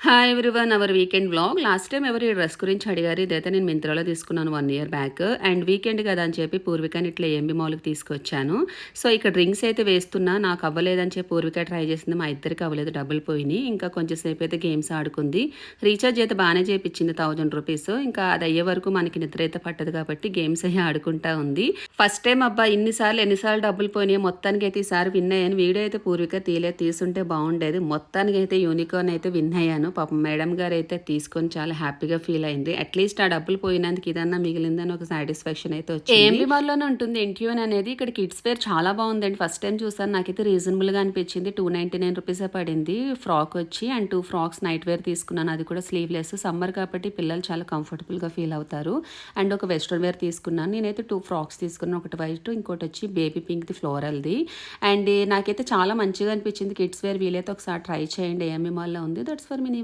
Hi everyone, our weekend vlog. Last time ఎవరు ఈ dress గురించి అడిగారు. ఇదైతే నేను మింత్రాలో తీసుకున్నాను 1 ఇయర్ బ్యాక్. అండ్ వీకెండ్ కదా అని చెప్పి పూర్వికని ఇట్లా ఏఎంబీ మాల్కి తీసుకొచ్చాను. సో ఇక్కడ డ్రింక్స్ అయితే వేస్తున్నా, నాకు అవ్వలేదని చెప్పి పూర్విక ట్రై చేసింది. మా ఇద్దరికి అవ్వలేదు, డబ్బులు పోయినాయి. ఇంకా కొంచెం సేపు అయితే గేమ్స్ ఆడుకుంది. రీఛార్జ్ అయితే బాగానే చేయించింది, 1000 రూపీస్. ఇంకా అది అయ్యే వరకు మనకి నిద్ర అయితే పట్టదు కాబట్టి గేమ్స్ అయ్యి ఆడుకుంటా ఉంది. ఫస్ట్ టైం అబ్బా ఎన్నిసార్లు డబ్బులు పోయినాయి, మొత్తానికి అయితే ఈసారి విన్ అయ్యాను. వీడియో అయితే పూర్విక తీసుంటే బాగుండేది. మొత్తానికి అయితే యూనికార్న్ అయితే విన్ అయ్యాను. పాపం మేడం గారు అయితే తీసుకొని చాలా హ్యాపీగా ఫీల్ అయింది. అట్లీస్ట్ ఆ డబ్బులు పోయినందుకు ఇదన్నా మిగిలిందని ఒక సాటిస్ఫాక్షన్ అయితే వచ్చింది. ఏఎంబీ మాల్లోనే ఉంటుంది ఇంట్యూన్ అనేది. ఇక్కడ కిడ్స్ వేర్ చాలా బాగుందండి. ఫస్ట్ టైం చూసాను, నాకైతే రీజనబుల్గా అనిపించింది. 299 రూపీసే పడింది. ఫ్రాక్ వచ్చి అండ్ 2 ఫ్రాక్స్ నైట్ వేర్ తీసుకున్నాను, అది కూడా స్లీవ్లెస్. సమ్మర్ కాబట్టి పిల్లలు చాలా కంఫర్టబుల్గా ఫీల్ అవుతారు. అండ్ ఒక వెస్ట్రన్ వేర్ తీసుకున్నాను. నేనైతే 2 ఫ్రాక్స్ తీసుకున్నాను, ఒకటి వైట్ ఇంకోటి వచ్చి బేబీ పింక్ది ఫ్లోరల్ది. అండ్ నాకైతే చాలా మంచిగా అనిపించింది కిడ్స్ వేర్. వీలైతే ఒకసారి ట్రై చేయండి, ఏఎంబీ మాల్లో ఉంది. That's for me